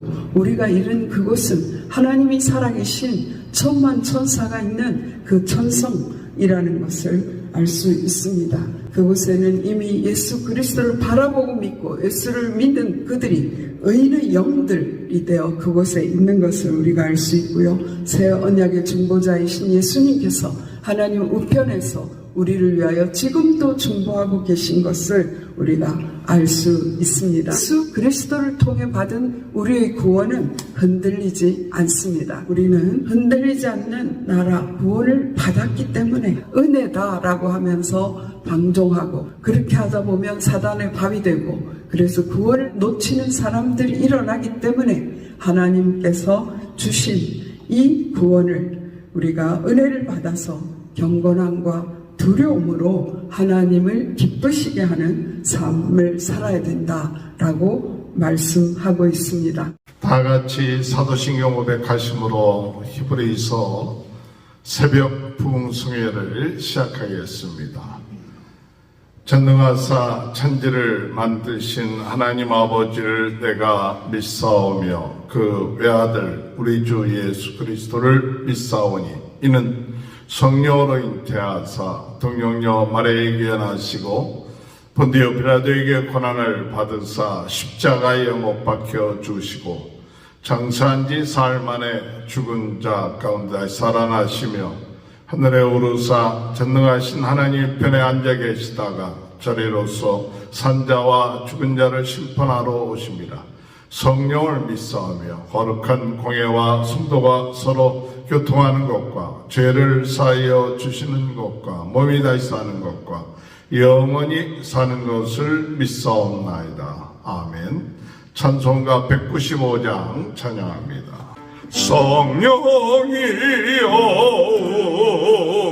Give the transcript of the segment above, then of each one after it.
우리가 이른 그곳은 하나님이 살아계신 천만 천사가 있는 그 천성이라는 것을 알 수 있습니다. 그곳에는 이미 예수 그리스도를 바라보고 믿고 예수를 믿는 그들이 의인의 영들이 되어 그곳에 있는 것을 우리가 알 수 있고요. 새 언약의 중보자이신 예수님께서 하나님 우편에서 우리를 위하여 지금도 중보하고 계신 것을 우리가 알 수 있습니다. 예수 그리스도를 통해 받은 우리의 구원은 흔들리지 않습니다. 우리는 흔들리지 않는 나라 구원을 받았기 때문에 은혜다라고 하면서 방종하고, 그렇게 하다 보면 사단의 밥이 되고, 그래서 구원을 놓치는 사람들이 일어나기 때문에 하나님께서 주신 이 구원을 우리가 은혜를 받아서 경건함과 두려움으로 하나님을 기쁘시게 하는 삶을 살아야 된다라고 말씀하고 있습니다. 다 같이 사도신경 500가심으로 히브리서 새벽 부흥성회를 시작하겠습니다. 전능하사 천지를 만드신 하나님 아버지를 내가 믿사오며 그 외아들 우리 주 예수 그리스도를 믿사오니 이는 성령으로 잉태하사 동정녀 마리아에게 연하시고 본디오 빌라도에게 고난을 받으사 십자가에 못 박혀 주시고 장사한 지 사흘 만에 죽은 자 가운데 살아나시며 하늘에 오르사 전능하신 하나님 편에 앉아 계시다가 저리로서 산자와 죽은 자를 심판하러 오십니다. 성령을 믿사오며 거룩한 공예와 성도가 서로 교통하는 것과 죄를 사하여 주시는 것과 몸이 다시 사는 것과 영원히 사는 것을 믿사옵나이다. 아멘. 찬송가 195장 찬양합니다. 성령이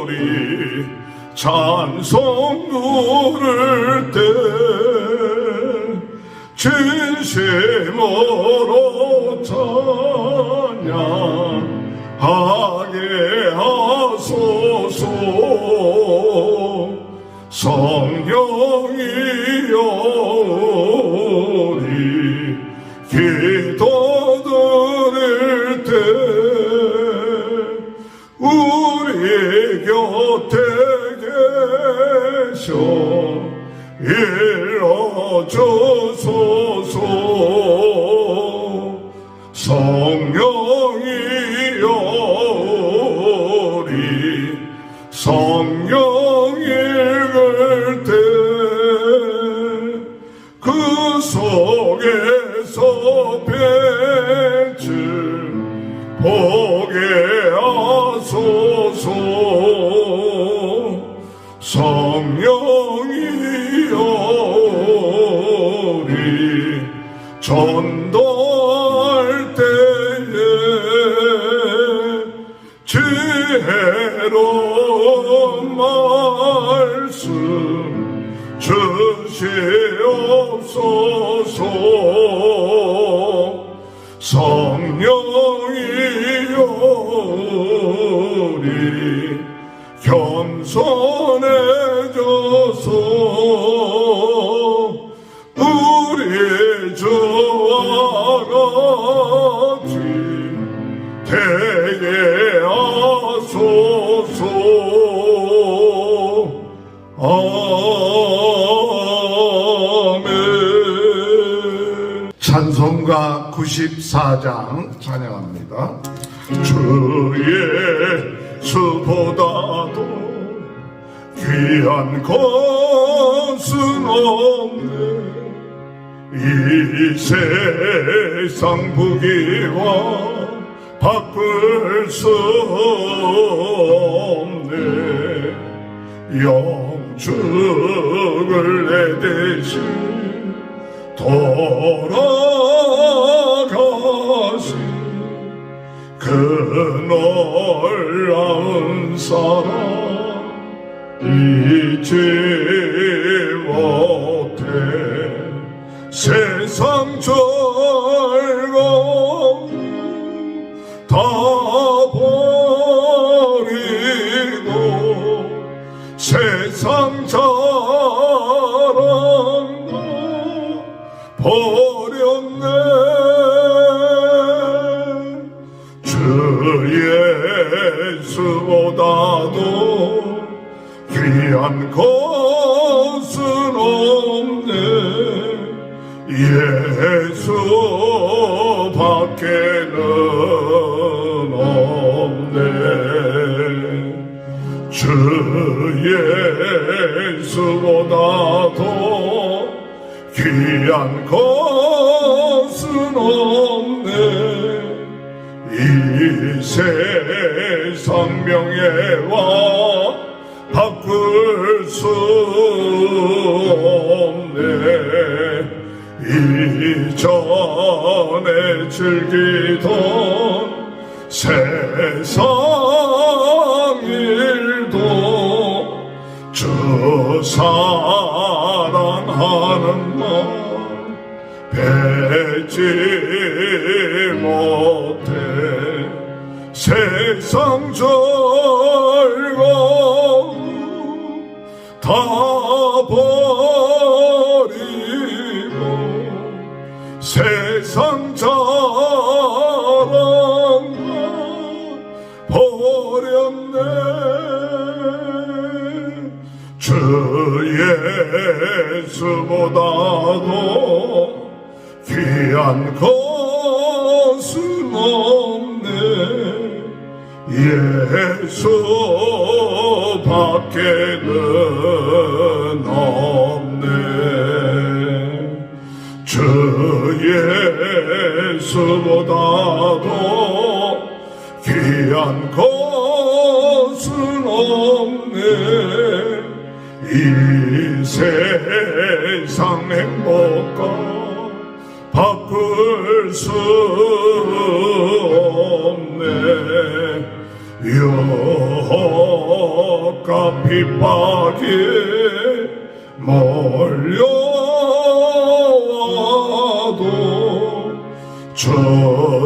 오리 찬송 부를 때 진심으로 찬양하게 하소서. 성령이 오리 기도 드릴 때 우리 곁에 계셔 일러주소서. 성령이 오리 성령 읽을 때 그 속에서 빛을 보게 하소서. 성령이 오리 전도할 때에 지혜로운 말씀 주시옵소서. 성령이 오리 겸손해져서 우리 주와 같이 되게 하소서. 아멘. 찬송가 94장 찬양합니다. 주 예수보다도 귀한 것은 없네. 이 세상 부귀와 바꿀 수 없네. 영축을 내 대신 돌아가신 그 놀라운 사랑 잊지 못해. 세상 즐거움 다 버리고 세상 자랑도 버렸네. 밖에는 없네. 주 예수보다도 귀한 것은 없네. 이 세상 명예와 바꿀 수 없네. 이전에 즐기던 세상 일도 주 사랑하는 맘 뱉지 못해. 세상 즐거움 다 버리고 세상 자랑만 버렸네. 주 예수보다도 귀한 것은 없네. 예수 밖에는 없네. 주 예수보다도 귀한 것은 없네. 이 세상 행복과 바꿀 수 없네. 유혹과 핍박이 몰려와도 주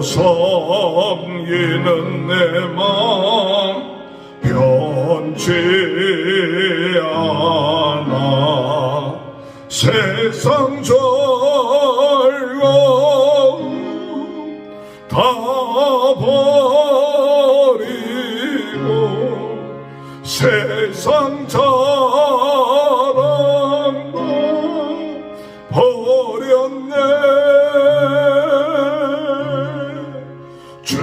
섬기는 내 맘 변치 않아. 세상 즐거움 다 버리고 세상 자랑만 버렸네. 주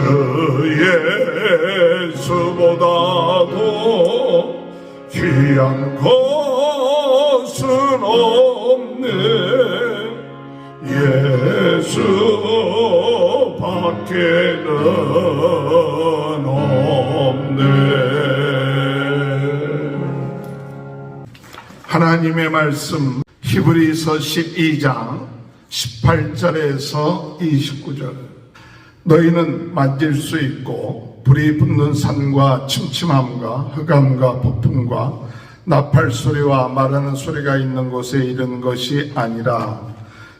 예수보다도 귀한 것은 없네. 예수 밖에는 없네. 하나님의 말씀 히브리서 12장 18절에서 29절. 너희는 만질 수 있고 불이 붙는 산과 침침함과 흑암과 폭풍과 나팔 소리와 말하는 소리가 있는 곳에 이른 것이 아니라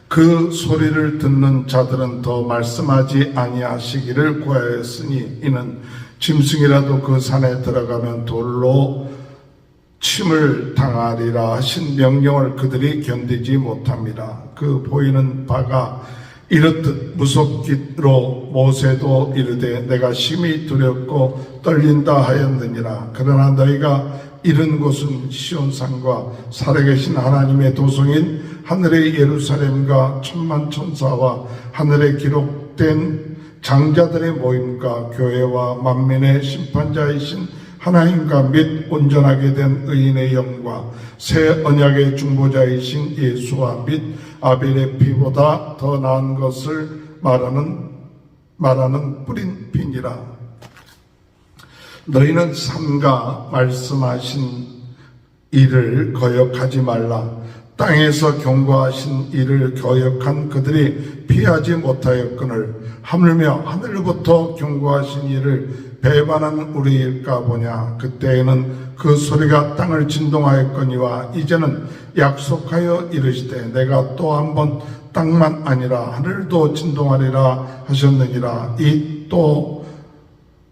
그 소리를 듣는 자들은 더 말씀하지 아니하시기를 구하였으니 이는 짐승이라도 그 산에 들어가면 돌로 침을 당하리라 하신 명령을 그들이 견디지 못합니다. 그 보이는 바가 이렇듯 무섭기로 모세도 이르되 내가 심히 두렵고 떨린다 하였느니라. 그러나 너희가 이른 곳은 시온산과 살아계신 하나님의 도성인 하늘의 예루살렘과 천만 천사와 하늘에 기록된 장자들의 모임과 교회와 만민의 심판자이신 하나님과 및 온전하게 된 의인의 영과 새 언약의 중보자이신 예수와 및 아벨의 피보다 더 나은 것을 말하는 뿌린 피니라. 너희는 삼가 말씀하신 일을 거역하지 말라. 땅에서 경고하신 일을 거역한 그들이 피하지 못하였거늘 하물며 하늘로부터 경고하신 일을 배반한 우리일까 보냐. 그때에는 그 소리가 땅을 진동하였거니와 이제는 약속하여 이르시되 내가 또 한 번 땅만 아니라 하늘도 진동하리라 하셨느니라. 이 또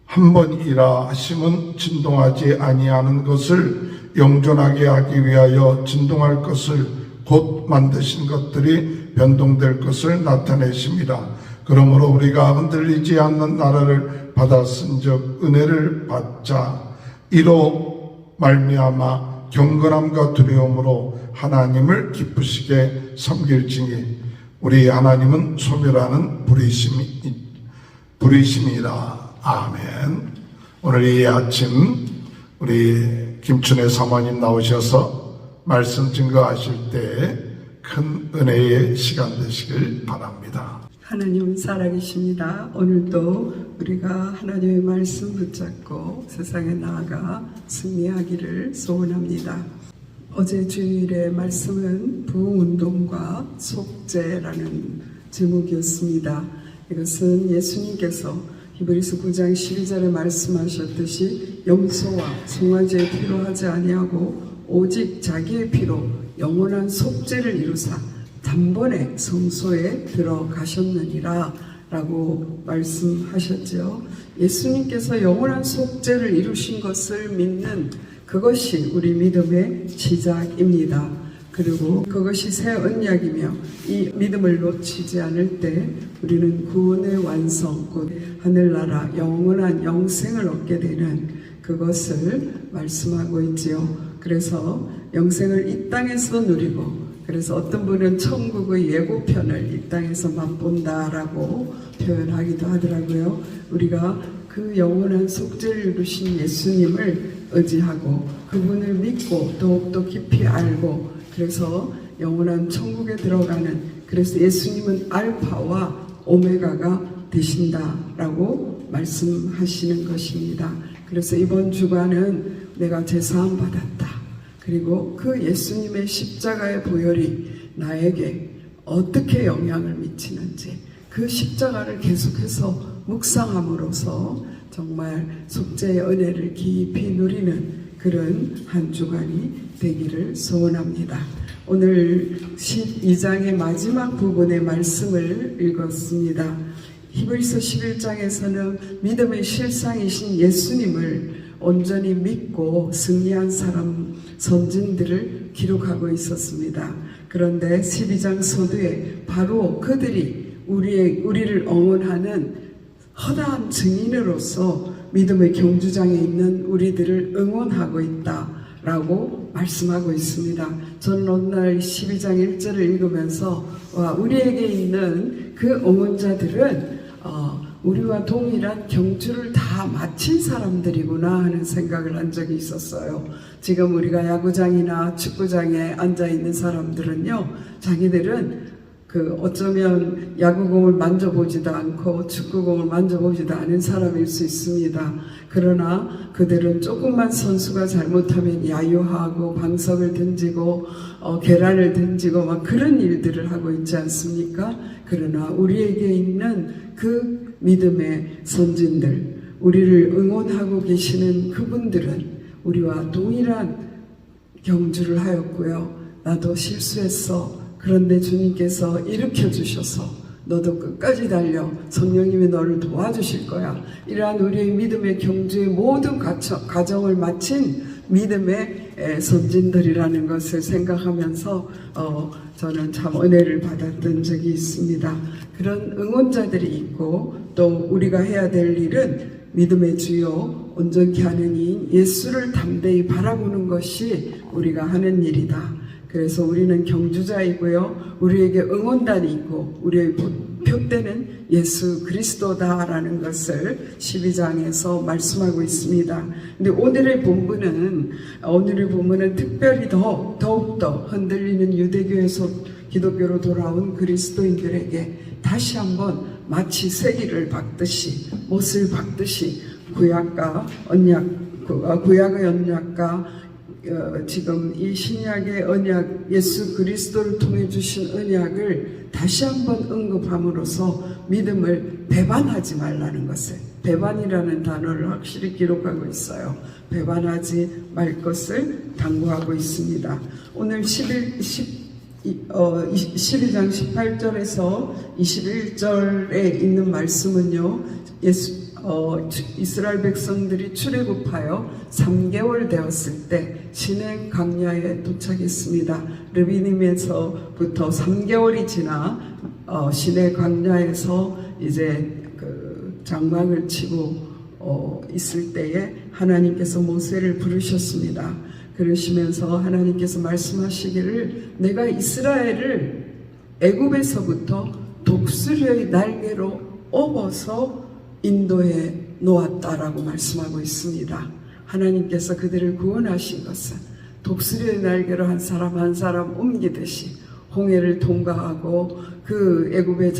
한 번이라 하심은 진동하지 아니하는 것을 영존하게 하기 위하여 진동할 것을 곧 만드신 것들이 변동될 것을 나타내심이라. 그러므로 우리가 흔들리지 않는 나라를 받았은즉 은혜를 받자. 이로 말미암아 경건함과 두려움으로 하나님을 기쁘시게 섬길지니 우리 하나님은 소멸하는 불의심이라. 아멘. 오늘 이 아침 우리 김춘혜 사모님 나오셔서 말씀 증거하실 때 큰 은혜의 시간 되시길 바랍니다. 하나님은 살아계십니다. 오늘도 우리가 하나님의 말씀 붙잡고 세상에 나아가 승리하기를 소원합니다. 어제 주일의 말씀은 부흥운동과 속죄라는 제목이었습니다. 이것은 예수님께서 히브리서 9장 12절에 말씀하셨듯이 염소와 송아지의 피로 하지 아니하고 오직 자기의 피로 영원한 속죄를 이루사 단번에 성소에 들어가셨느니라 라고 말씀하셨죠. 예수님께서 영원한 속죄를 이루신 것을 믿는 그것이 우리 믿음의 시작입니다. 그리고 그것이 새 언약이며 이 믿음을 놓치지 않을 때 우리는 구원의 완성, 곧 하늘나라 영원한 영생을 얻게 되는 그것을 말씀하고 있지요. 그래서 영생을 이 땅에서 누리고, 그래서 어떤 분은 천국의 예고편을 이 땅에서 맛본다라고 표현하기도 하더라고요. 우리가 그 영원한 속죄를 이루신 예수님을 의지하고 그분을 믿고 더욱더 깊이 알고, 그래서 영원한 천국에 들어가는, 그래서 예수님은 알파와 오메가가 되신다라고 말씀하시는 것입니다. 그래서 이번 주간은 내가 제사함 받았다. 그리고 그 예수님의 십자가의 보혈이 나에게 어떻게 영향을 미치는지 그 십자가를 계속해서 묵상함으로써 정말 속죄의 은혜를 깊이 누리는 그런 한 주간이 되기를 소원합니다. 오늘 12장의 마지막 부분의 말씀을 읽었습니다. 히브리서 11장에서는 믿음의 실상이신 예수님을 온전히 믿고 승리한 사람 선진들을 기록하고 있었습니다. 그런데 12장 서두에 바로 그들이 우리를 응원하는 허다한 증인으로서 믿음의 경주장에 있는 우리들을 응원하고 있다라고 말씀하고 있습니다. 저는 오늘 12장 1절을 읽으면서 우리에게 있는 그 응원자들은 우리와 동일한 경주를 다 마친 사람들이구나 하는 생각을 한 적이 있었어요. 지금 우리가 야구장이나 축구장에 앉아있는 사람들은요, 자기들은 어쩌면 야구공을 만져보지도 않고 축구공을 만져보지도 않은 사람일 수 있습니다. 그러나 그들은 조금만 선수가 잘못하면 야유하고 방석을 던지고 계란을 던지고 막 그런 일들을 하고 있지 않습니까? 그러나 우리에게 있는 그 믿음의 선진들, 우리를 응원하고 계시는 그분들은 우리와 동일한 경주를 하였고요. 나도 실수했어. 그런데 주님께서 일으켜 주셔서 너도 끝까지 달려. 성령님이 너를 도와주실 거야. 이러한 우리의 믿음의 경주의 모든 과정을 마친 믿음의 선진들이라는 것을 생각하면서 저는 참 은혜를 받았던 적이 있습니다. 그런 응원자들이 있고, 또 우리가 해야 될 일은 믿음의 주요 온전케 하는 이인 예수를 담대히 바라보는 것이 우리가 하는 일이다. 그래서 우리는 경주자이고요, 우리에게 응원단이 있고 우리의 표대는 예수 그리스도다라는 것을 12장에서 말씀하고 있습니다. 근데 오늘의 본문은 특별히 더욱더 흔들리는 유대교에서 기독교로 돌아온 그리스도인들에게 다시 한번 마치 세기를 박듯이, 못을 박듯이 구약의 언약과 지금 이 신약의 언약, 예수 그리스도를 통해 주신 언약을 다시 한번 언급함으로써 믿음을 배반하지 말라는 것을, 배반이라는 단어를 확실히 기록하고 있어요. 배반하지 말 것을 당부하고 있습니다. 오늘 12장 18절에서 21절에 있는 말씀은요, 이스라엘 백성들이 출애굽하여 3개월 되었을 때 시내 광야에 도착했습니다. 르비딤에서부터 3개월이 지나 시내 광야에서 이제 장막을 치고 있을 때에 하나님께서 모세를 부르셨습니다. 그러시면서 하나님께서 말씀하시기를 내가 이스라엘을 애굽에서부터 독수리의 날개로 업어서 인도에 놓았다라고 말씀하고 있습니다. 하나님께서 그들을 구원하신 것은 독수리의 날개로 한 사람 한 사람 옮기듯이 홍해를 통과하고 그 애굽의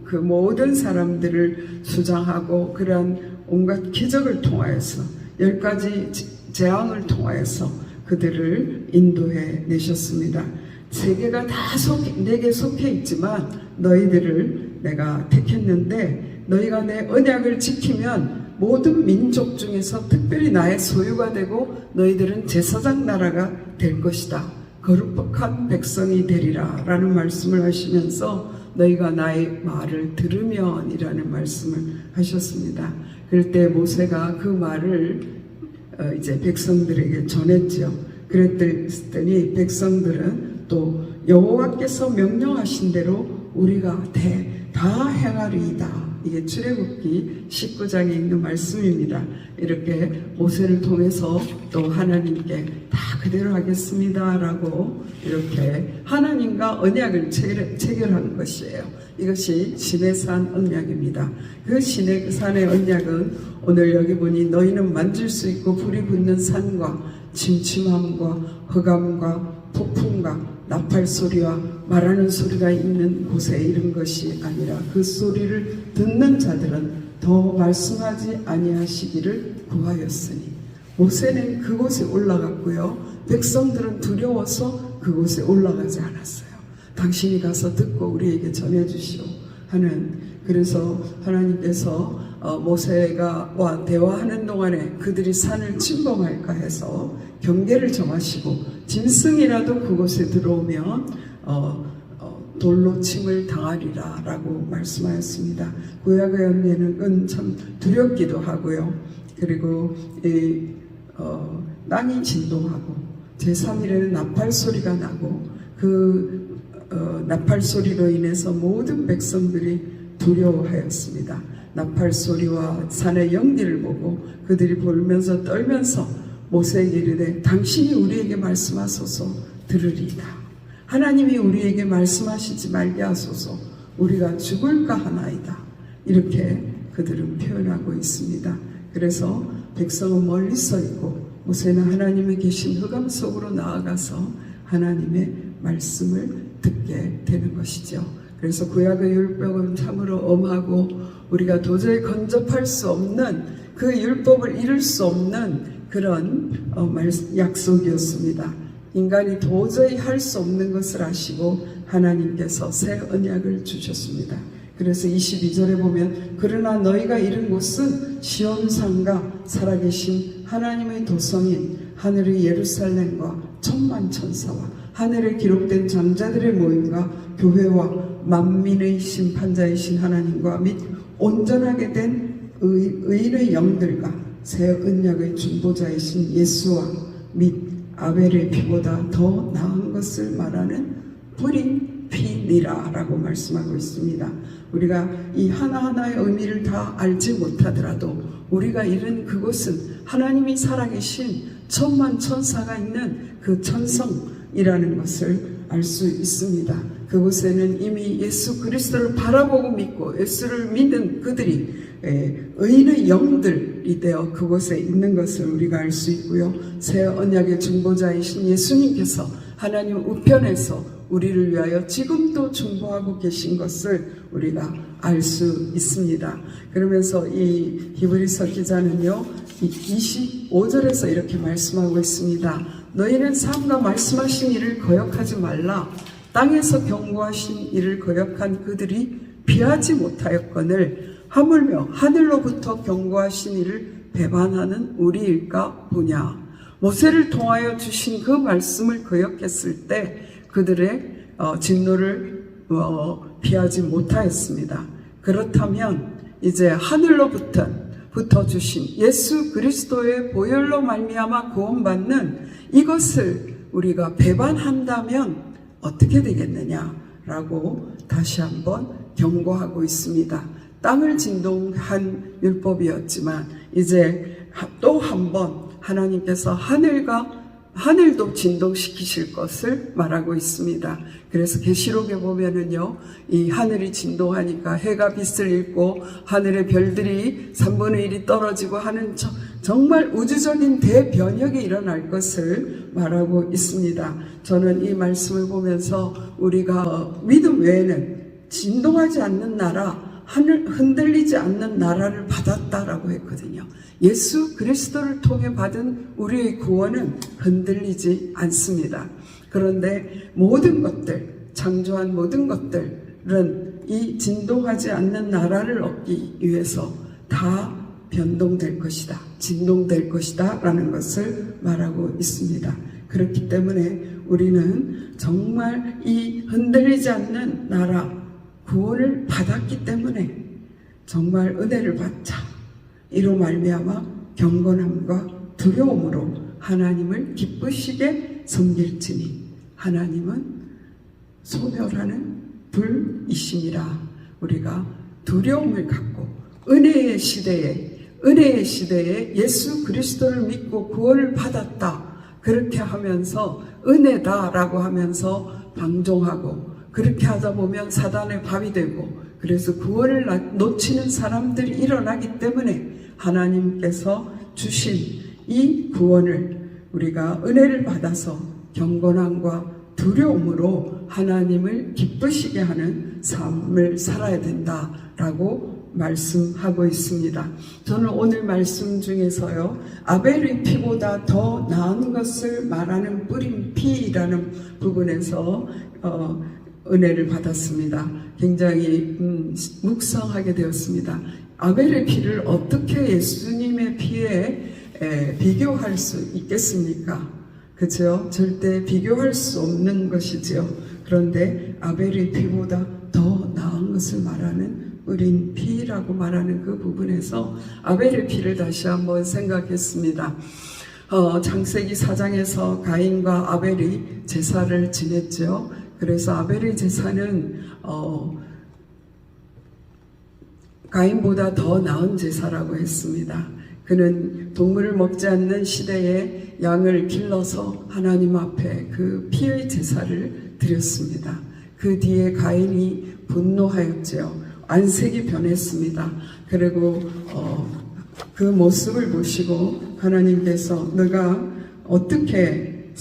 그 모든 사람들을 수장하고 그러한 온갖 기적을 통하여서 10가지 재앙을 통하여서 그들을 인도해 내셨습니다. 세계가 다 내게 속해 있지만 너희들을 내가 택했는데 너희가 내 언약을 지키면 모든 민족 중에서 특별히 나의 소유가 되고 너희들은 제사장 나라가 될 것이다. 거룩한 백성이 되리라 라는 말씀을 하시면서 너희가 나의 말을 들으면 이라는 말씀을 하셨습니다. 그럴 때 모세가 그 말을 이제 백성들에게 전했죠. 그랬더니 백성들은 또 여호와께서 명령하신 대로 우리가 다 행하리이다. 이게 출애굽기 19장에 있는 말씀입니다. 이렇게 모세를 통해서 또 하나님께 다 그대로 하겠습니다 라고 이렇게 하나님과 언약을 체결한 것이에요. 이것이 시내산 언약입니다. 그 시내산의 언약은 오늘 여기 보니 너희는 만질 수 있고 불이 붙는 산과 침침함과 흑암과 폭풍과 나팔 소리와 말하는 소리가 있는 곳에 이른 것이 아니라 그 소리를 듣는 자들은 더 말씀하지 아니하시기를 구하였으니 모세는 그곳에 올라갔고요. 백성들은 두려워서 그곳에 올라가지 않았어요. 당신이 가서 듣고 우리에게 전해주시오 하는. 그래서 하나님께서 모세가 대화하는 동안에 그들이 산을 침범할까 해서 경계를 정하시고 짐승이라도 그곳에 들어오면 돌로 침을 당하리라 라고 말씀하였습니다. 구약의 언약은 참 두렵기도 하고요. 그리고 땅이 진동하고 제3일에는 나팔 소리가 나고 그 나팔 소리로 인해서 모든 백성들이 두려워하였습니다. 나팔 소리와 산의 연기를 보고 그들이 볼면서 떨면서 모세에게 이르되 당신이 우리에게 말씀하소서 들으리이다. 하나님이 우리에게 말씀하시지 말게 하소서 우리가 죽을까 하나이다. 이렇게 그들은 표현하고 있습니다. 그래서 백성은 멀리 서 있고 모세는 하나님이 계신 흑암 속으로 나아가서 하나님의 말씀을 듣게 되는 것이죠. 그래서 구약의 율법은 참으로 엄하고 우리가 도저히 건접할 수 없는 그 율법을 이룰 수 없는 그런 약속이었습니다. 인간이 도저히 할 수 없는 것을 아시고 하나님께서 새 언약을 주셨습니다. 그래서 22절에 보면 그러나 너희가 이른 곳은 시온산과 살아계신 하나님의 도성인 하늘의 예루살렘과 천만 천사와 하늘에 기록된 장자들의 모임과 교회와 만민의 심판자이신 하나님과 및 온전하게 된 의인의 영들과 새 언약의 중보자이신 예수와 및 아벨의 피보다 더 나은 것을 말하는 뿌린 피니라 라고 말씀하고 있습니다. 우리가 이 하나하나의 의미를 다 알지 못하더라도 우리가 이른 그곳은 하나님이 살아계신 천만 천사가 있는 그 천성이라는 것을 알 수 있습니다. 그곳에는 이미 예수 그리스도를 바라보고 믿고 예수를 믿는 그들이 의인의 영들이 되어 그곳에 있는 것을 우리가 알 수 있고요. 새 언약의 중보자이신 예수님께서 하나님 우편에서 우리를 위하여 지금도 중보하고 계신 것을 우리가 알 수 있습니다. 그러면서 이 히브리서 기자는요 25절에서 이렇게 말씀하고 있습니다. 너희는 삶과 말씀하신 일을 거역하지 말라. 땅에서 경고하신 일을 거역한 그들이 피하지 못하였거늘 하물며 하늘로부터 경고하신 이를 배반하는 우리일까 보냐. 모세를 통하여 주신 그 말씀을 거역했을 때 그들의 진노를 피하지 못하였습니다. 그렇다면 이제 하늘로부터 주신 예수 그리스도의 보혈로 말미암아 구원받는 이것을 우리가 배반한다면 어떻게 되겠느냐라고 다시 한번 경고하고 있습니다. 땅을 진동한 율법이었지만 이제 또 한 번 하나님께서 하늘과 하늘도 진동시키실 것을 말하고 있습니다. 그래서 계시록에 보면은요, 이 하늘이 진동하니까 해가 빛을 잃고 하늘의 별들이 3분의 1이 떨어지고 하는 정말 우주적인 대변혁이 일어날 것을 말하고 있습니다. 저는 이 말씀을 보면서 우리가 믿음 외에는 진동하지 않는 나라, 하늘 흔들리지 않는 나라를 받았다라고 했거든요. 예수 그리스도를 통해 받은 우리의 구원은 흔들리지 않습니다. 그런데 모든 것들, 창조한 모든 것들은 이 진동하지 않는 나라를 얻기 위해서 다 변동될 것이다, 진동될 것이다 라는 것을 말하고 있습니다. 그렇기 때문에 우리는 정말 이 흔들리지 않는 나라 구원을 받았기 때문에 정말 은혜를 받자, 이로 말미암아 경건함과 두려움으로 하나님을 기쁘시게 섬길지니 하나님은 소멸하는 불이심이라. 우리가 두려움을 갖고 은혜의 시대에 예수 그리스도를 믿고 구원을 받았다, 그렇게 하면서 은혜다라고 하면서 방종하고, 그렇게 하다 보면 사단의 밥이 되고, 그래서 구원을 놓치는 사람들이 일어나기 때문에 하나님께서 주신 이 구원을 우리가 은혜를 받아서 경건함과 두려움으로 하나님을 기쁘시게 하는 삶을 살아야 된다라고 말씀하고 있습니다. 저는 오늘 말씀 중에서요, 아벨의 피보다 더 나은 것을 말하는 뿌린 피라는 부분에서 은혜를 받았습니다. 굉장히 묵상하게 되었습니다. 아벨의 피를 어떻게 예수님의 피에 비교할 수 있겠습니까? 그렇죠? 절대 비교할 수 없는 것이지요. 그런데 아벨의 피보다 더 나은 것을 말하는 뿌린 피라고 말하는 그 부분에서 아벨의 피를 다시 한번 생각했습니다. 창세기 4장에서 가인과 아벨이 제사를 지냈죠. 그래서 아벨의 제사는 가인보다 더 나은 제사라고 했습니다. 그는 동물을 먹지 않는 시대에 양을 길러서 하나님 앞에 그 피의 제사를 드렸습니다. 그 뒤에 가인이 분노하였죠. 안색이 변했습니다. 그리고 그 모습을 보시고 하나님께서 너가 어떻게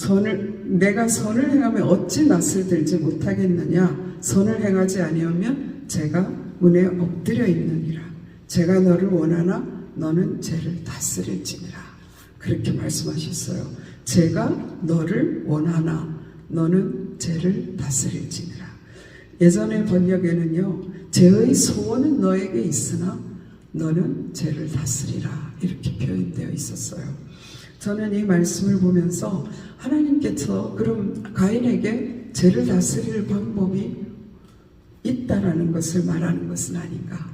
내가 선을 행하면 어찌 낯을 들지 못하겠느냐? 선을 행하지 아니하면 제가 문에 엎드려 있느니라. 제가 너를 원하나 너는 죄를 다스릴지니라. 그렇게 말씀하셨어요. 제가 너를 원하나 너는 죄를 다스릴지니라. 예전의 번역에는요, 죄의 소원은 너에게 있으나 너는 죄를 다스리라, 이렇게 표현되어 있었어요. 저는 이 말씀을 보면서 하나님께서 그럼 가인에게 죄를 다스릴 방법이 있다라는 것을 말하는 것은 아닌가?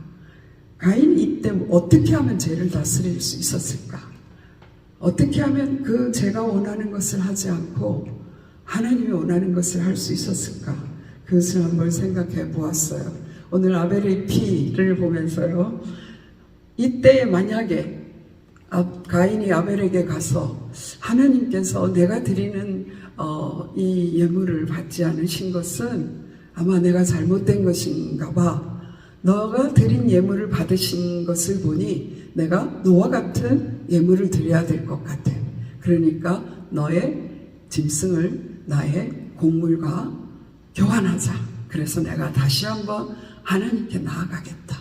가인이 이때 어떻게 하면 죄를 다스릴 수 있었을까? 어떻게 하면 그 제가 원하는 것을 하지 않고 하나님이 원하는 것을 할 수 있었을까? 그것을 한번 생각해 보았어요. 오늘 아벨의 피를 보면서요, 이때에 만약에 가인이 아벨에게 가서 하나님께서 내가 드리는 이 예물을 받지 않으신 것은 아마 내가 잘못된 것인가 봐. 너가 드린 예물을 받으신 것을 보니 내가 너와 같은 예물을 드려야 될 것 같아. 그러니까 너의 짐승을 나의 곡물과 교환하자. 그래서 내가 다시 한번 하나님께 나아가겠다.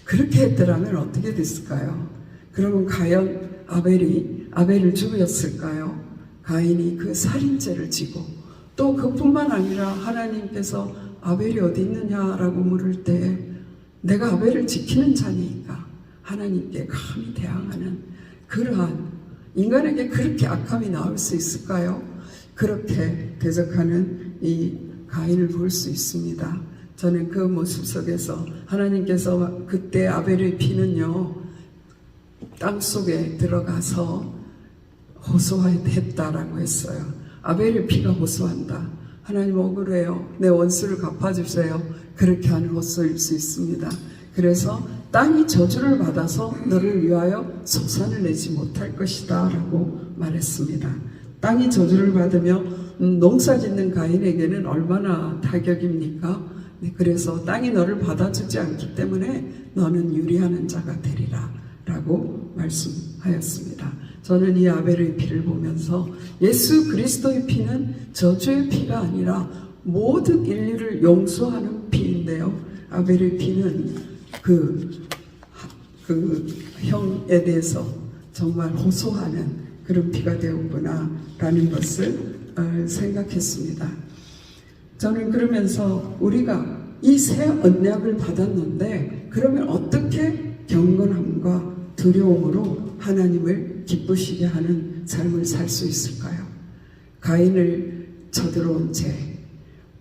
그렇게 했더라면 어떻게 됐을까요? 그러면 과연 아벨을 죽였을까요? 가인이 그 살인죄를 지고, 또 그뿐만 아니라 하나님께서 아벨이 어디 있느냐라고 물을 때 내가 아벨을 지키는 자니까 하나님께 감히 대항하는 그러한, 인간에게 그렇게 악함이 나올 수 있을까요? 그렇게 대적하는 이 가인을 볼 수 있습니다. 저는 그 모습 속에서 하나님께서 그때 아벨의 피는요, 땅속에 들어가서 호소했다라고 했어요. 아벨의 피가 호소한다. 하나님 억울해요. 내 원수를 갚아주세요. 그렇게 하는 호소일 수 있습니다. 그래서 땅이 저주를 받아서 너를 위하여 소산을 내지 못할 것이다 라고 말했습니다. 땅이 저주를 받으며 농사 짓는 가인에게는 얼마나 타격입니까? 네, 그래서 땅이 너를 받아주지 않기 때문에 너는 유리하는 자가 되리라 라고 말씀하였습니다. 저는 이 아벨의 피를 보면서 예수 그리스도의 피는 저주의 피가 아니라 모든 인류를 용서하는 피인데요. 아벨의 피는 그 형에 대해서 정말 호소하는 그런 피가 되었구나 라는 것을 생각했습니다. 저는 그러면서 우리가 이 새 언약을 받았는데 그러면 어떻게 경건함과 두려움으로 하나님을 기쁘시게 하는 삶을 살 수 있을까요? 가인을 쳐들어온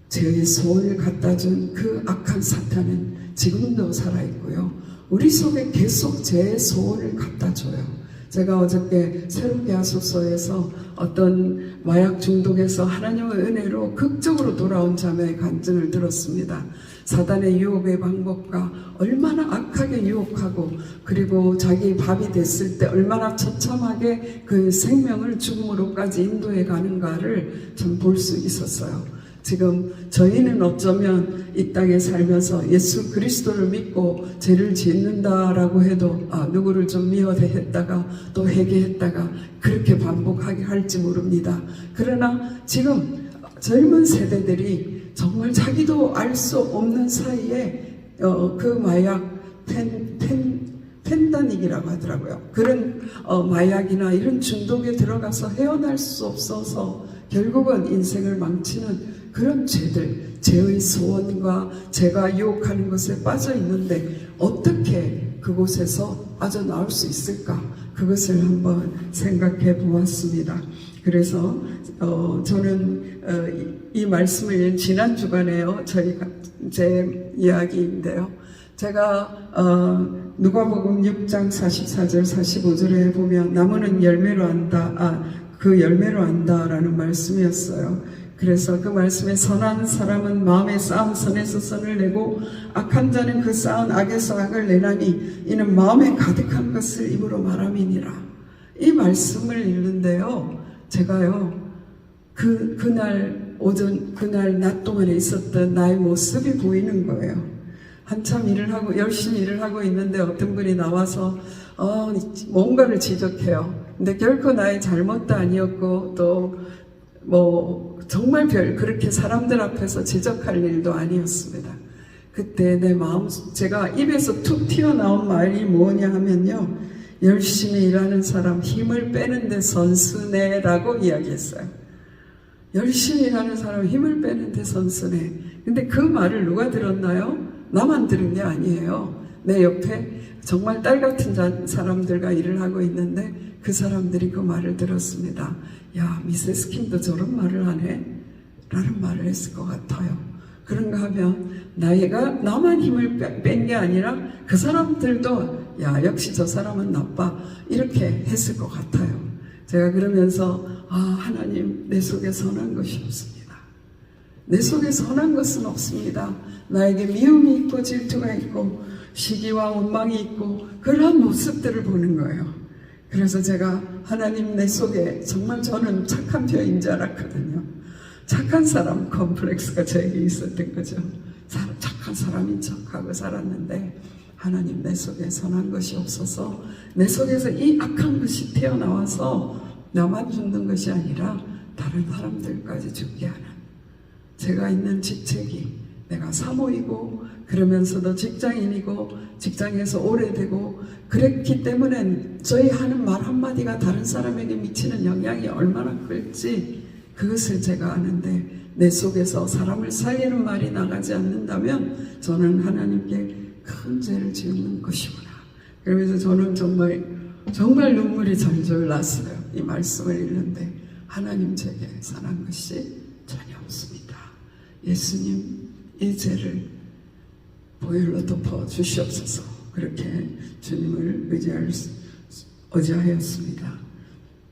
죄의 소원을 갖다 준 그 악한 사탄은 지금도 살아있고요. 우리 속에 계속 죄의 소원을 갖다 줘요. 제가 어저께 새롭게 하소서에서 어떤 마약 중독에서 하나님의 은혜로 극적으로 돌아온 자매의 간증을 들었습니다. 사단의 유혹의 방법과 얼마나 악하게 유혹하고 그리고 자기 밥이 됐을 때 얼마나 처참하게 그 생명을 죽음으로까지 인도해 가는가를 좀 볼 수 있었어요. 지금 저희는 어쩌면 이 땅에 살면서 예수 그리스도를 믿고 죄를 짓는다라고 해도 누구를 좀 미워했다가 또 회개했다가 그렇게 반복하게 할지 모릅니다. 그러나 지금 젊은 세대들이 정말 자기도 알 수 없는 사이에 그 마약 펜다닉이라고 하더라고요. 그런 마약이나 이런 중독에 들어가서 헤어날 수 없어서 결국은 인생을 망치는 그런 죄의 소원과 죄가 유혹하는 것에 빠져 있는데 어떻게 그곳에서 빠져나올 수 있을까? 그것을 한번 생각해 보았습니다. 그래서 저는 이 말씀을 지난 주간에요. 제 이야기인데요. 제가 누가복음 6장 44절 45절에 보면 나무는 열매로 안다. 그 열매로 안다라는 말씀이었어요. 그래서 그 말씀에 선한 사람은 마음에 쌓은 선에서 선을 내고 악한 자는 그 쌓은 악에서 악을 내나니 이는 마음에 가득한 것을 입으로 말함이니라. 이 말씀을 읽는데요. 제가요. 그날 오전 그날 낮 동안에 있었던 나의 모습이 보이는 거예요. 한참 일을 하고 열심히 일을 하고 있는데 어떤 분이 나와서 뭔가를 지적해요. 근데 결코 나의 잘못도 아니었고 또 정말 그렇게 사람들 앞에서 지적할 일도 아니었습니다. 그때 내 마음, 제가 입에서 툭 튀어나온 말이 뭐냐 하면요. 열심히 일하는 사람 힘을 빼는데 선수네 라고 이야기했어요. 열심히 일하는 사람 힘을 빼는데 선수네. 근데 그 말을 누가 들었나요? 나만 들은 게 아니에요. 내 옆에 정말 딸 같은 사람들과 일을 하고 있는데 그 사람들이 그 말을 들었습니다. 야, 미세스 킴도 저런 말을 하네? 라는 말을 했을 것 같아요. 그런가 하면 나만 힘을 뺀 게 아니라 그 사람들도 야, 역시 저 사람은 나빠 이렇게 했을 것 같아요. 제가 그러면서 하나님 내 속에 선한 것이 없습니다. 내 속에 선한 것은 없습니다. 나에게 미움이 있고 질투가 있고 시기와 원망이 있고 그러한 모습들을 보는 거예요. 그래서 제가 하나님 내 속에 정말 저는 착한 편인 줄 알았거든요. 착한 사람 컴플렉스가 저에게 있었던 거죠. 착한 사람인 척하고 살았는데 하나님 내 속에 선한 것이 없어서 내 속에서 이 악한 것이 튀어나와서 나만 죽는 것이 아니라 다른 사람들까지 죽게 하는 제가 있는 직책이 내가 사모이고 그러면서도 직장인이고 직장에서 오래되고 그랬기 때문에 저희 하는 말 한마디가 다른 사람에게 미치는 영향이 얼마나 클지 그것을 제가 아는데 내 속에서 사람을 살리는 말이 나가지 않는다면 저는 하나님께 큰 죄를 지은 것이구나. 그러면서 저는 정말 눈물이 절절 났어요. 이 말씀을 읽는데 하나님 제게 선한 것이 전혀 없습니다. 예수님 이 죄를 보혈로 덮어 주시옵소서. 그렇게 주님을 의지하였습니다.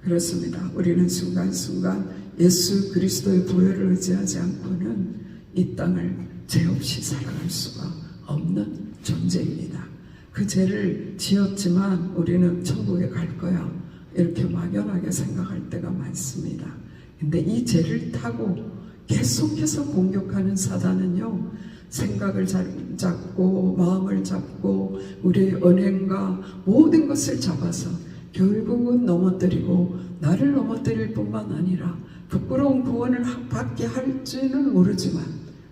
그렇습니다. 우리는 순간순간 예수 그리스도의 보혈을 의지하지 않고는 이 땅을 죄 없이 살아갈 수가 없는 존재입니다. 그 죄를 지었지만 우리는 천국에 갈 거야. 이렇게 막연하게 생각할 때가 많습니다. 근데 이 죄를 타고 계속해서 공격하는 사단은요, 생각을 잡고 마음을 잡고 우리의 언행과 모든 것을 잡아서 결국은 넘어뜨리고 나를 넘어뜨릴 뿐만 아니라 부끄러운 구원을 받게 할지는 모르지만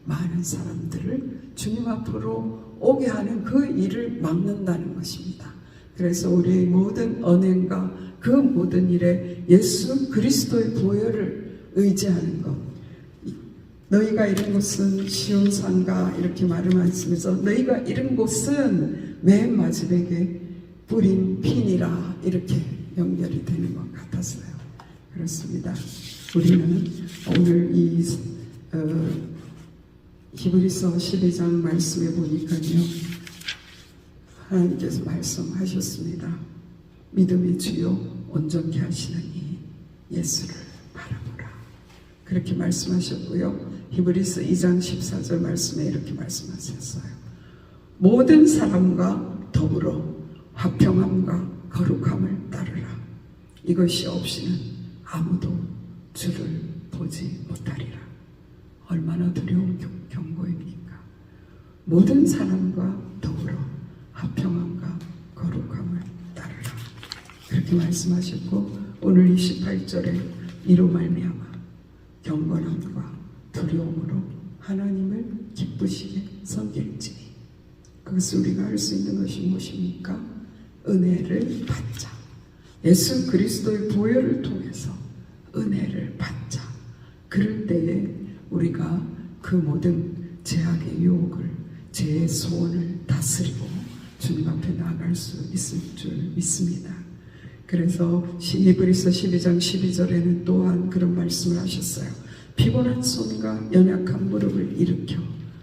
많은 사람들을 주님 앞으로 오게 하는 그 일을 막는다는 것입니다. 그래서 우리의 모든 언행과 그 모든 일에 예수 그리스도의 보혈을 의지하는 것. 너희가 이른 곳은 시온산가 이렇게 말을 말씀해서 너희가 이른 곳은 맨 마지막에 뿌린 핀이라 이렇게 연결이 되는 것 같았어요. 그렇습니다. 우리는 오늘 이 히브리서 12장 말씀에 보니까요, 하나님께서 말씀하셨습니다. 믿음의 주요 온전케 하시느니 예수를 바라보라. 그렇게 말씀하셨고요. 히브리서 2장 14절 말씀에 이렇게 말씀하셨어요. 모든 사람과 더불어 화평함과 거룩함을 따르라. 이것이 없이는 아무도 주를 보지 못하리라. 얼마나 두려운 경고입니까? 모든 사람과 더불어 화평함과 거룩함을 따르라. 그렇게 말씀하셨고, 오늘 28절에 이로 말미암아 경건함과 두려움으로 하나님을 기쁘시게 섬길지니. 그것을 우리가 할 수 있는 것이 무엇입니까? 은혜를 받자. 예수 그리스도의 보혈을 통해서 은혜를 받자. 그럴 때에 우리가 그 모든 죄악의 유혹을, 죄의 소원을 다스리고 주님 앞에 나아갈 수 있을 줄 믿습니다. 그래서 히브리서 12장 12절에는 또한 그런 말씀을 하셨어요. 피곤한 손과 연약한 무릎을 일으켜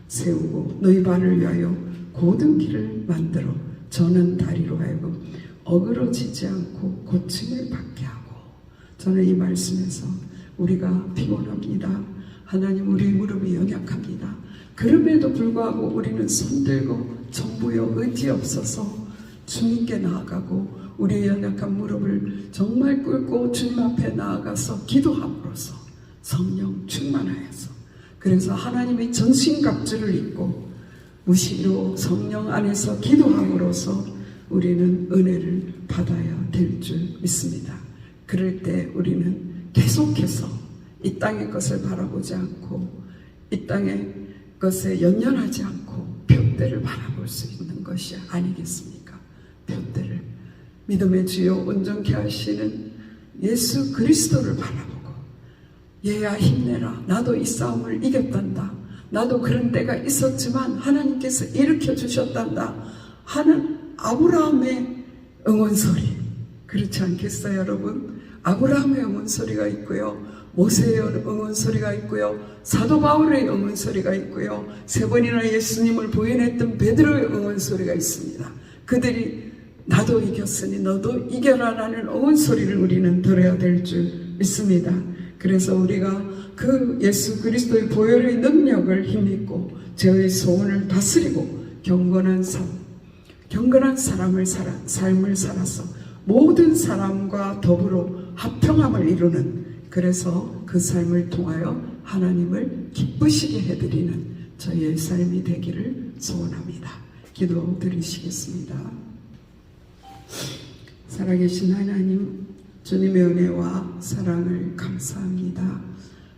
세우고 너희 발을 위하여 고든 길을 만들어 저는 다리로 하여금 어그러지지 않고 고침을 받게 하고. 저는 이 말씀에서 우리가 피곤합니다. 하나님, 우리의 무릎이 연약합니다. 그럼에도 불구하고 우리는 손들고 정부여 의지 없어서 주님께 나아가고 우리의 연약한 무릎을 정말 꿇고 주님 앞에 나아가서 기도함으로써 성령 충만하여서, 그래서 하나님의 전신갑주를 입고 무시로 성령 안에서 기도함으로써 우리는 은혜를 받아야 될 줄 믿습니다. 그럴 때 우리는 계속해서 이 땅의 것을 바라보지 않고 이 땅의 것에 연연하지 않고 둯대를 바라볼 수 있는 것이 아니겠습니까? 둯대를, 믿음의 주요 온전케 하시는 예수 그리스도를 바라보고, 얘야 힘내라, 나도 이 싸움을 이겼단다, 나도 그런 때가 있었지만 하나님께서 일으켜 주셨단다 하는 아브라함의 응원소리. 그렇지 않겠어요, 여러분? 아브라함의 응원소리가 있고요, 모세의 응원소리가 있고요, 사도 바울의 응원소리가 있고요, 3번이나 예수님을 부인했던 베드로의 응원소리가 있습니다. 그들이 나도 이겼으니 너도 이겨라라는 응원소리를 우리는 들어야 될 줄 믿습니다. 그래서 우리가 그 예수 그리스도의 보혈의 능력을 힘입고 죄의 소원을 다스리고 경건한 삶을 살아서 모든 사람과 더불어 화평함을 이루는, 그래서 그 삶을 통하여 하나님을 기쁘시게 해드리는 저희의 삶이 되기를 소원합니다. 기도 드리시겠습니다. 살아계신 하나님, 주님의 은혜와 사랑을 감사합니다.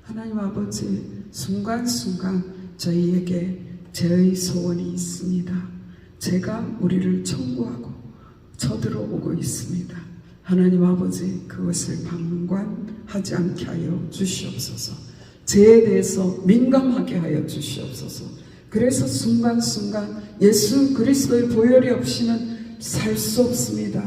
하나님 아버지, 순간순간 저희에게 죄의 소원이 있습니다. 죄가 우리를 청구하고 쳐들어오고 있습니다. 하나님 아버지, 그것을 방관하지 않게 하여 주시옵소서. 죄에 대해서 민감하게 하여 주시옵소서. 그래서 순간순간 예수 그리스도의 보혈이 없이는 살 수 없습니다.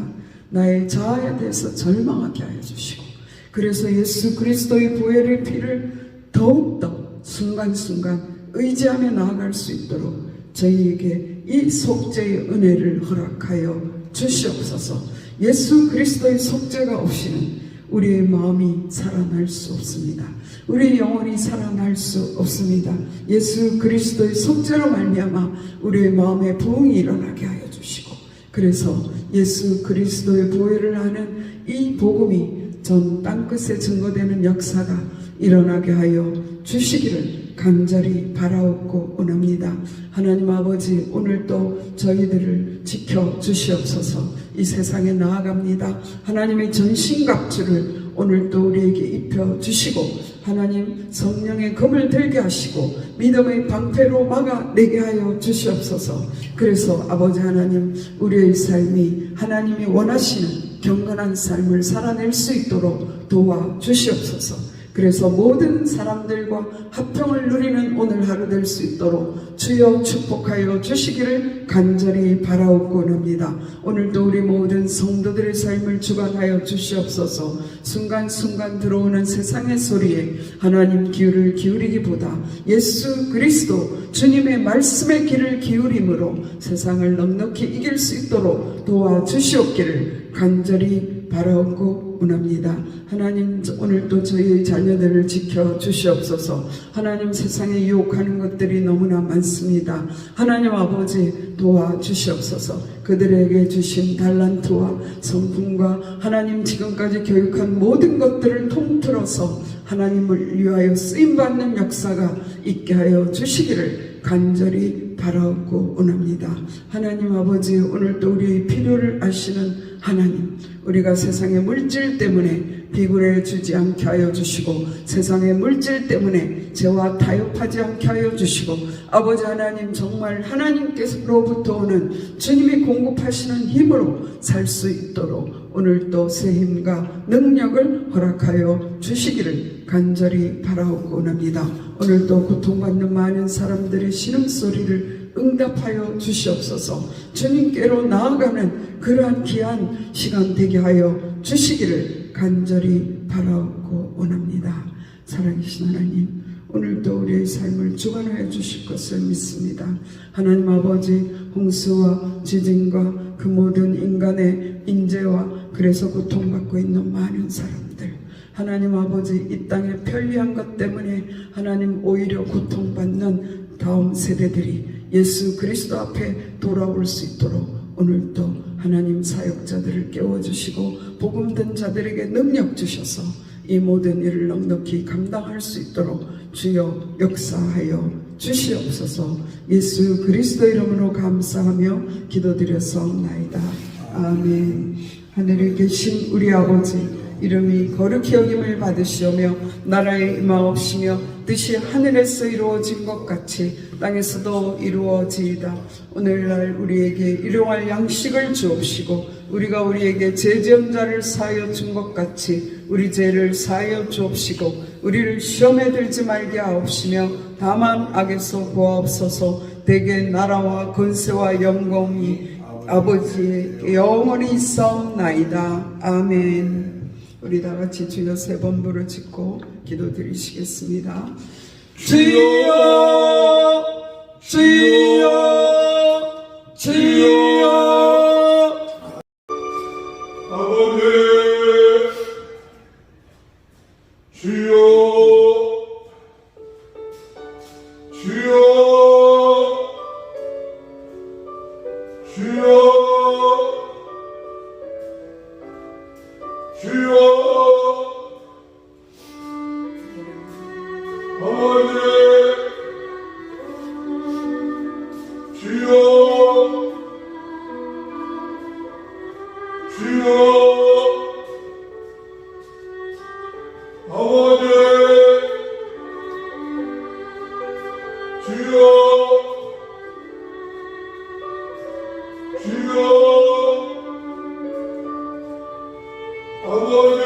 나의 자아에 대해서 절망하게 하여 주시고, 그래서 예수 그리스도의 보혈의 피를 더욱더 순간순간 의지하며 나아갈 수 있도록 저희에게 이 속죄의 은혜를 허락하여 주시옵소서. 예수 그리스도의 속죄가 없이는 우리의 마음이 살아날 수 없습니다. 우리의 영혼이 살아날 수 없습니다. 예수 그리스도의 속죄로 말미암아 우리의 마음에 부흥이 일어나게 하여 주시고, 그래서 예수 그리스도의 보혈을 하는 이 복음이 전 땅끝에 증거되는 역사가 일어나게 하여 주시기를 간절히 바라옵고 원합니다. 하나님 아버지, 오늘도 저희들을 지켜주시옵소서. 이 세상에 나아갑니다. 하나님의 전신갑주를 오늘도 우리에게 입혀주시고, 하나님 성령의 검을 들게 하시고 믿음의 방패로 막아내게 하여 주시옵소서. 그래서 아버지 하나님, 우리의 삶이 하나님이 원하시는 경건한 삶을 살아낼 수 있도록 도와주시옵소서. 그래서 모든 사람들과 합평을 누리는 오늘 하루 될 수 있도록 주여 축복하여 주시기를 간절히 바라옵고 합니다. 오늘도 우리 모든 성도들의 삶을 주관하여 주시옵소서. 순간순간 들어오는 세상의 소리에 하나님 귀를 기울이기보다 예수 그리스도 주님의 말씀에 귀를 기울임으로 세상을 넉넉히 이길 수 있도록 도와주시옵기를 간절히 바라옵고 원합니다. 하나님, 오늘도 저희의 자녀들을 지켜주시옵소서. 하나님, 세상에 유혹하는 것들이 너무나 많습니다. 하나님 아버지, 도와주시옵소서. 그들에게 주신 달란트와 성품과 하나님 지금까지 교육한 모든 것들을 통틀어서 하나님을 위하여 쓰임받는 역사가 있게 하여 주시기를 간절히 바라옵고 원합니다. 하나님 아버지, 오늘도 우리의 필요를 아시는 하나님, 우리가 세상의 물질 때문에 비굴해지지 않게 하여 주시고 세상의 물질 때문에 죄와 타협하지 않게 하여 주시고, 아버지 하나님, 정말 하나님께서로부터 오는 주님이 공급하시는 힘으로 살 수 있도록 오늘도 새 힘과 능력을 허락하여 주시기를 간절히 바라옵고 합니다. 오늘도 고통받는 많은 사람들의 신음소리를 응답하여 주시옵소서. 주님께로 나아가는 그러한 귀한 시간 되게 하여 주시기를 간절히 바라옵고 원합니다. 살아계신 하나님, 오늘도 우리의 삶을 주관하여 주실 것을 믿습니다. 하나님 아버지, 홍수와 지진과 그 모든 인간의 인재와 그래서 고통받고 있는 많은 사람들, 하나님 아버지, 이 땅에 편리한 것 때문에 하나님 오히려 고통받는 다음 세대들이 예수 그리스도 앞에 돌아올 수 있도록 오늘도 하나님 사역자들을 깨워주시고 복음 든 자들에게 능력 주셔서 이 모든 일을 넉넉히 감당할 수 있도록 주여 역사하여 주시옵소서. 예수 그리스도 이름으로 감사하며 기도드렸사옵나이다. 아멘. 하늘에 계신 우리 아버지, 이름이 거룩히 여김을 받으시오며 나라에 임하옵시며 뜻이 하늘에서 이루어진 것 같이 땅에서도 이루어지이다. 오늘날 우리에게 일용할 양식을 주옵시고 우리가 우리에게 죄 지은 자를 사하여 준 것 같이 우리 죄를 사하여 주옵시고 우리를 시험에 들지 말게 하옵시며 다만 악에서 구하옵소서. 대개 나라와 권세와 영광이 아버지의 영원히 있사옵나이다. 아멘. 우리 다 같이 주여 세 번 부르짖고 기도드리시겠습니다. 주여, 주여, 주여. 아버지, 주여, 주여, 주여, 주여, 아버지, 주여, 주여, 아버지, 주여, 주여, 아버지,